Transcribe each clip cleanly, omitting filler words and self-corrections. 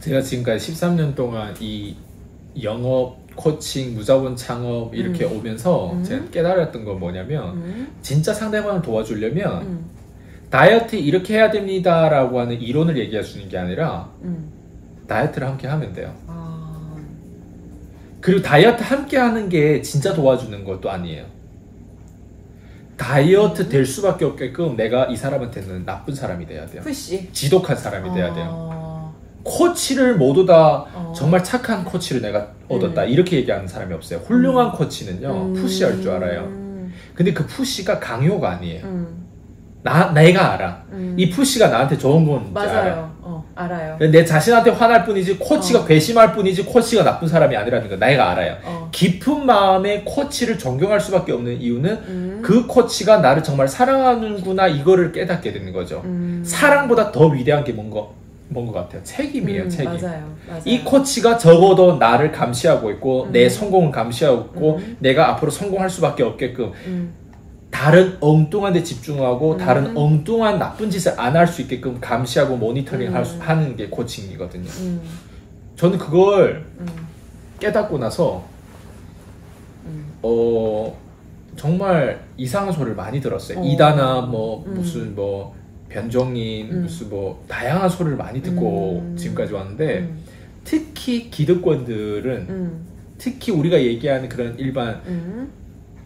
제가 지금까지 13년 동안 이 영업, 코칭, 무자본 창업 이렇게 오면서 제가 깨달았던 건 뭐냐면 진짜 상대방을 도와주려면 다이어트 이렇게 해야 됩니다 라고 하는 이론을 얘기해 주는 게 아니라 다이어트를 함께 하면 돼요. 그리고 다이어트 함께 하는 게 진짜 도와주는 것도 아니에요. 다이어트 될 수밖에 없게끔 내가 이 사람한테는 나쁜 사람이 돼야 돼요. 푸시. 지독한 사람이 돼야 돼요. 코치를 모두 다 정말 착한 코치를 내가 얻었다 이렇게 얘기하는 사람이 없어요. 훌륭한 코치는요 푸시할 줄 알아요. 근데 그 푸시가 강요가 아니에요. 내가 알아. 이 푸시가 나한테 좋은 건지 알아요. 알아요. 내 자신한테 화날 뿐이지 코치가 괘씸할 뿐이지 코치가 나쁜 사람이 아니라는 거 내가 알아요. 깊은 마음에 코치를 존경할 수밖에 없는 이유는 그 코치가 나를 정말 사랑하는구나 이거를 깨닫게 되는 거죠. 사랑보다 더 위대한 게 뭔 것 같아요. 책임이에요. 책임. 맞아요. 이 코치가 적어도 나를 감시하고 있고 내 성공을 감시하고 있고 내가 앞으로 성공할 수밖에 없게끔 다른 엉뚱한 데 집중하고 다른 엉뚱한 나쁜 짓을 안 할 수 있게끔 감시하고 모니터링 하는 게 코칭이거든요. 저는 그걸 깨닫고 나서 정말 이상한 소리를 많이 들었어요. 이다나 무슨 변종인 무슨 다양한 소리를 많이 듣고 지금까지 왔는데 특히 기득권들은 특히 우리가 얘기하는 그런 일반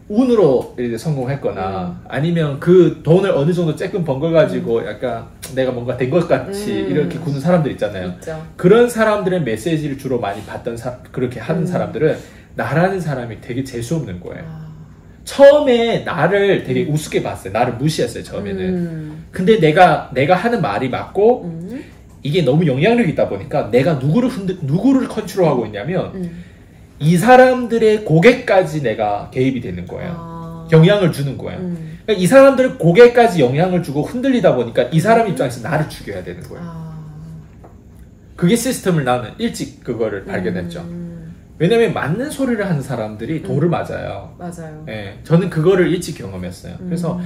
운으로 성공했거나 아니면 그 돈을 어느 정도 쬐끔 번 걸 가지고 약간 내가 뭔가 된 것 같이 이렇게 구는 사람들 있잖아요. 있죠. 그런 사람들의 메시지를 주로 많이 받던 그렇게 하는 사람들은 나라는 사람이 되게 재수없는 거예요. 처음에 나를 되게 우습게 봤어요. 나를 무시했어요. 처음에는. 근데 내가 하는 말이 맞고 이게 너무 영향력이 있다 보니까 내가 누구를 컨트롤하고 있냐면 이 사람들의 고객까지 내가 개입이 되는 거예요. 영향을 주는 거예요. 그러니까 이 사람들 고객까지 영향을 주고 흔들리다 보니까 이 사람 입장에서 나를 죽여야 되는 거예요. 그게 시스템을 나는 일찍 그거를 발견했죠. 왜냐면 맞는 소리를 하는 사람들이 돌을 맞아요. 맞아요. 네, 저는 그거를 일찍 경험했어요. 그래서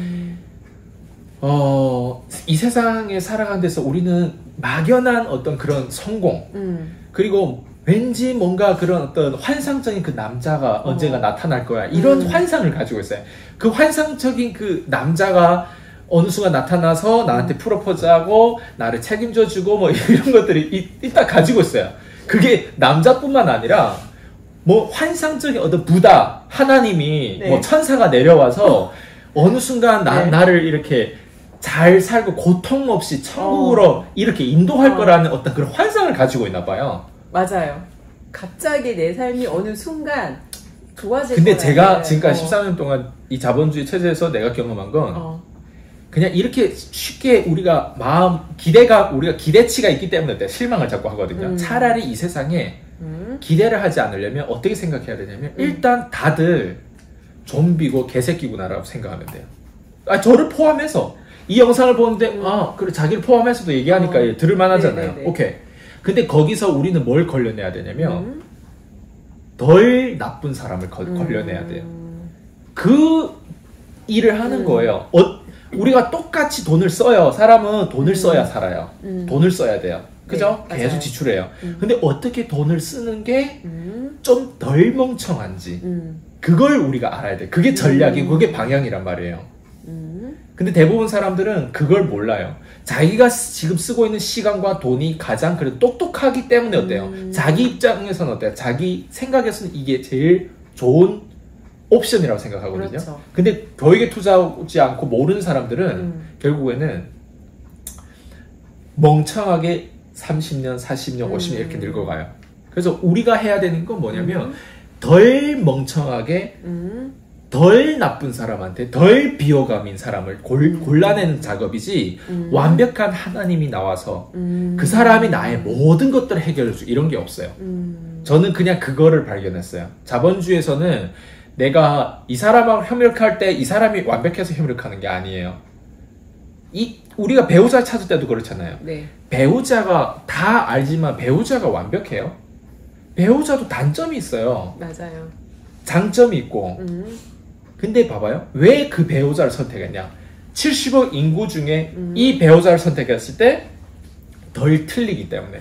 이 세상에 살아가는 데서 우리는 막연한 어떤 그런 성공 그리고 왠지 뭔가 그런 어떤 환상적인 그 남자가 언젠가 나타날 거야 이런 환상을 가지고 있어요. 그 환상적인 그 남자가 어느 순간 나타나서 나한테 프로포즈하고 나를 책임져주고 이런 것들이 일단 가지고 있어요. 그게 남자뿐만 아니라 환상적인 어떤 부다 하나님이 천사가 내려와서 어느 순간 나를 이렇게 잘 살고 고통 없이 천국으로 이렇게 인도할 거라는 어떤 그런 환상을 가지고 있나 봐요. 맞아요. 갑자기 내 삶이 어느 순간 좋아질 근데 거라는. 제가 지금까지 14년 동안 이 자본주의 체제에서 내가 경험한 건 그냥 이렇게 쉽게 우리가 우리가 기대치가 있기 때문에 실망을 자꾸 하거든요. 차라리 이 세상에 기대를 하지 않으려면 어떻게 생각해야 되냐면 일단 다들 좀비고 개새끼구나라고 생각하면 돼요. 저를 포함해서 이 영상을 보는데 그래 자기를 포함해서도 얘기하니까 들을만 하잖아요. 네네네. 오케이. 근데 거기서 우리는 뭘 걸려내야 되냐면 덜 나쁜 사람을 걸려내야 돼요. 그 일을 하는 거예요. 우리가 똑같이 돈을 써요. 사람은 돈을 써야 살아요. 돈을 써야 돼요. 그죠? 네, 계속 지출해요. 근데 어떻게 돈을 쓰는 게 좀 덜 멍청한지 그걸 우리가 알아야 돼. 그게 전략이고 그게 방향이란 말이에요. 근데 대부분 사람들은 그걸 몰라요. 자기가 지금 쓰고 있는 시간과 돈이 가장 그래도 똑똑하기 때문에 어때요? 자기 입장에서는 어때요? 자기 생각에서는 이게 제일 좋은 옵션이라고 생각하거든요. 그렇죠. 근데 교육에 투자하지 않고 모르는 사람들은 결국에는 멍청하게 30년, 40년, 50년 이렇게 늙어가요. 그래서 우리가 해야 되는 건 뭐냐면 덜 멍청하게 덜 나쁜 사람한테 덜 비호감인 사람을 골라내는 작업이지 완벽한 하나님이 나와서 그 사람이 나의 모든 것들을 해결해주고 이런 게 없어요. 저는 그냥 그거를 발견했어요. 자본주의에서는 내가 이 사람하고 협력할 때 이 사람이 완벽해서 협력하는 게 아니에요. 우리가 배우자 찾을 때도 그렇잖아요. 네. 배우자가 다 알지만 배우자가 완벽해요? 배우자도 단점이 있어요. 맞아요. 장점이 있고. 근데 봐봐요. 왜 그 배우자를 선택했냐? 70억 인구 중에 이 배우자를 선택했을 때 덜 틀리기 때문에.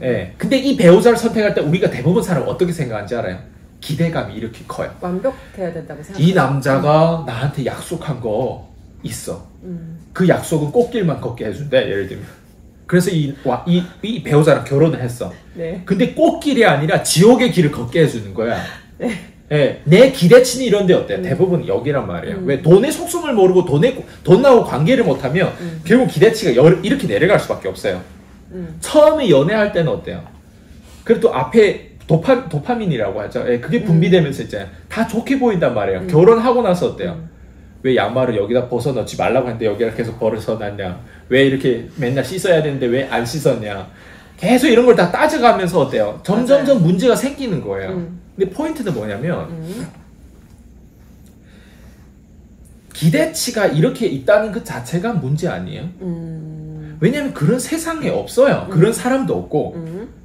예. 근데 이 배우자를 선택할 때 우리가 대부분 사람 어떻게 생각하는지 알아요? 기대감이 이렇게 커요. 완벽해야 된다고 생각해요. 이 남자가 나한테 약속한 거 있어. 그 약속은 꽃길만 걷게 해준대. 예를 들면. 그래서 이 배우자랑 결혼을 했어. 네. 근데 꽃길이 아니라 지옥의 길을 걷게 해주는 거야. 네. 예, 내 기대치는 이런데 어때? 대부분 여기란 말이에요. 왜 돈의 속성을 모르고 돈하고 관계를 못하면 결국 기대치가 이렇게 내려갈 수밖에 없어요. 처음에 연애할 때는 어때요? 그래도 앞에 도파민이라고 하죠. 예, 그게 분비되면서 있잖아요. 다 좋게 보인단 말이에요. 결혼하고 나서 어때요? 왜 양말을 여기다 벗어넣지 말라고 했는데 여기다 계속 벗어놨냐? 왜 이렇게 맨날 씻어야 되는데 왜 안 씻었냐? 계속 이런 걸 다 따져가면서 어때요? 점점점 문제가 생기는 거예요. 근데 포인트는 뭐냐면 기대치가 이렇게 있다는 그 자체가 문제 아니에요. 왜냐면 그런 세상에 없어요. 그런 사람도 없고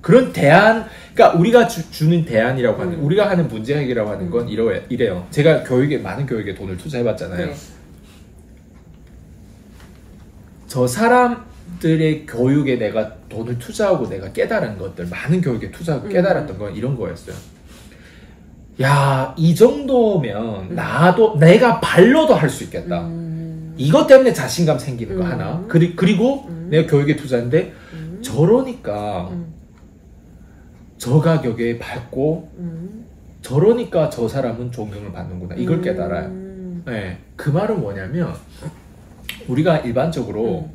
그런 대안, 그러니까 우리가 주는 대안이라고 하는, 우리가 하는 문제 해결이라고 하는 건 이래요. 제가 많은 교육에 돈을 투자해봤잖아요. 네. 저 사람들의 교육에 내가 돈을 투자하고 내가 깨달은 것들, 많은 교육에 투자하고 깨달았던 건 이런 거였어요. 야, 이 정도면 내가 발로도 할 수 있겠다. 이것 때문에 자신감 생기는 거 하나. 그리고 내가 교육에 투자했는데 저러니까 저 가격에 받고 저러니까 저 사람은 존경을 받는구나. 이걸 깨달아요. 네, 그 말은 뭐냐면 우리가 일반적으로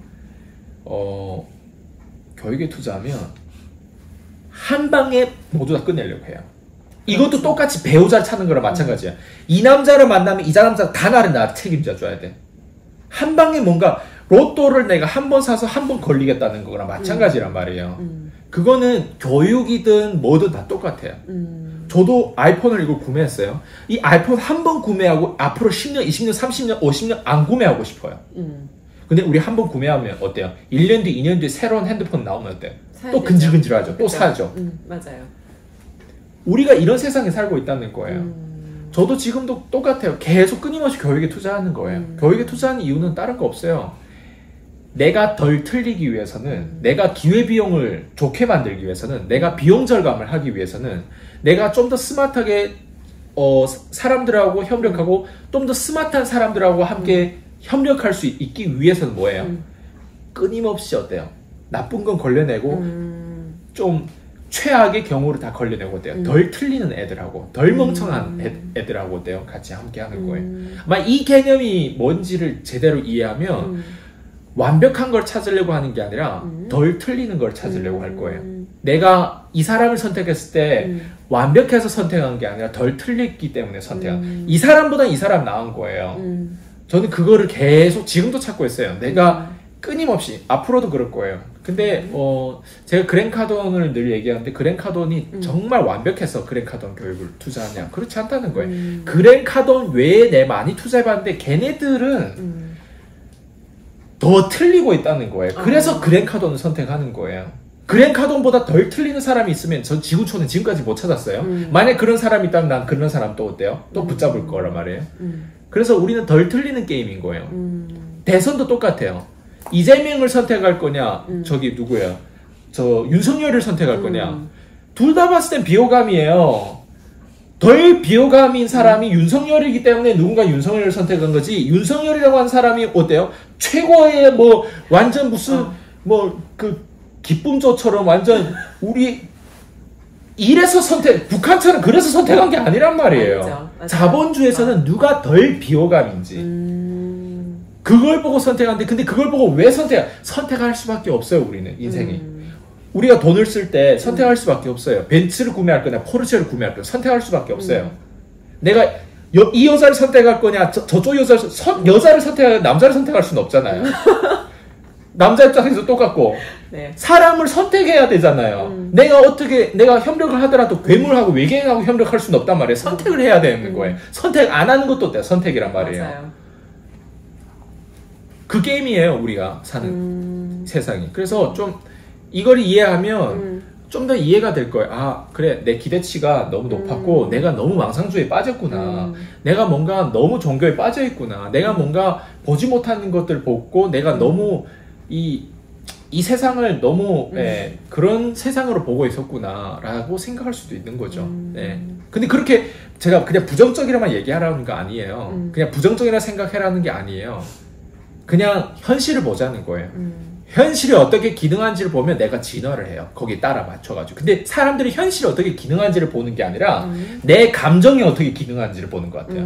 교육에 투자하면 한 방에 모두 다 끝내려고 해요. 이것도 그렇죠. 똑같이 배우자를 찾는 거랑 마찬가지야. 이 남자를 만나면 이 남자가 다 나를 책임져 줘야 돼. 한 방에 뭔가 로또를 내가 한 번 사서 한 번 걸리겠다는 거랑 마찬가지란 말이에요. 그거는 교육이든 뭐든 다 똑같아요. 저도 아이폰을 이거 구매했어요. 이 아이폰 한 번 구매하고 앞으로 10년, 20년, 30년, 50년 안 구매하고 싶어요. 근데 우리 한 번 구매하면 어때요? 1년 뒤, 2년 뒤 새로운 핸드폰 나오면 어때요? 또 근질근질하죠. 또 사죠. 맞아요. 우리가 이런 세상에 살고 있다는 거예요. 저도 지금도 똑같아요. 계속 끊임없이 교육에 투자하는 거예요. 교육에 투자하는 이유는 다른 거 없어요. 내가 덜 틀리기 위해서는, 내가 기회비용을 좋게 만들기 위해서는, 내가 비용 절감을 하기 위해서는, 내가 좀 더 스마트하게 사람들하고 협력하고 좀 더 스마트한 사람들하고 함께 협력할 수 있기 위해서는 뭐예요? 끊임없이 어때요? 나쁜 건 걸려내고 좀 최악의 경우를 다 걸려내고 어때요? 덜 틀리는 애들하고 덜 멍청한 애들하고 어때요? 같이 함께 하는 거예요. 아마 이 개념이 뭔지를 제대로 이해하면 완벽한 걸 찾으려고 하는 게 아니라 덜 틀리는 걸 찾으려고 할 거예요. 내가 이 사람을 선택했을 때 완벽해서 선택한 게 아니라 덜 틀렸기 때문에 선택한 이 사람보다 이 사람 나은 거예요. 저는 그거를 계속 지금도 찾고 있어요. 내가 끊임없이 앞으로도 그럴 거예요. 근데 제가 그랜카돈을 늘 얘기하는데 그랜카돈이 정말 완벽해서 그랜카돈 교육을 투자하냐? 그렇지 않다는 거예요. 그랜카돈 외에 내 많이 투자해봤는데 걔네들은 더 틀리고 있다는 거예요. 그래서 그랜카돈을 선택하는 거예요. 그랜카돈보다 덜 틀리는 사람이 있으면 전 지구촌은 지금까지 못 찾았어요. 만약 그런 사람이 있다면 난 그런 사람 또 어때요? 또 붙잡을 거란 말이에요. 그래서 우리는 덜 틀리는 게임인 거예요. 대선도 똑같아요. 이재명을 선택할 거냐, 저기 누구예요? 저 윤석열을 선택할 거냐. 둘 다 봤을 땐 비호감이에요. 덜 비호감인 사람이 윤석열이기 때문에 누군가 윤석열을 선택한 거지. 윤석열이라고 한 사람이 어때요? 최고의 뭐 완전 무슨 뭐 그 기쁨조처럼 완전 우리 이래서 북한처럼 그래서 선택한 게 아니란 말이에요. 맞죠. 자본주의에서는 누가 덜 비호감인지 그걸 보고 선택하는데, 근데 그걸 보고 왜 선택할 수밖에 없어요. 우리는 인생이 우리가 돈을 쓸 때 선택할 수밖에 없어요. 벤츠를 구매할 거냐 포르쉐를 구매할 거냐 선택할 수밖에 없어요. 내가 이 여자를 선택할 거냐 저쪽 여자를 선택할 남자를 선택할 수는 없잖아요. 남자 입장에서 똑같고 네. 사람을 선택해야 되잖아요. 내가 협력을 하더라도 괴물하고 외계인하고 협력할 수는 없단 말이에요. 선택을 해야 되는 거예요. 선택 안 하는 것도 어때요? 선택이란 말이에요. 맞아요. 그 게임이에요. 우리가 사는 세상이. 그래서 좀 이걸 이해하면 좀 더 이해가 될 거예요. 아 그래 내 기대치가 너무 높았고 내가 너무 망상주의에 빠졌구나. 내가 뭔가 너무 종교에 빠져있구나. 내가 뭔가 보지 못하는 것들 보고 내가 너무 이 세상을 너무 그런 세상으로 보고 있었구나라고 생각할 수도 있는 거죠. 근데 그렇게 제가 그냥 부정적이라만 얘기하라는 거 아니에요. 그냥 부정적이라 생각해라는 게 아니에요. 그냥 현실을 보자는 거예요. 현실이 어떻게 기능한지를 보면 내가 진화를 해요. 거기에 따라 맞춰가지고. 근데 사람들이 현실이 어떻게 기능한지를 보는 게 아니라 내 감정이 어떻게 기능한지를 보는 것 같아요.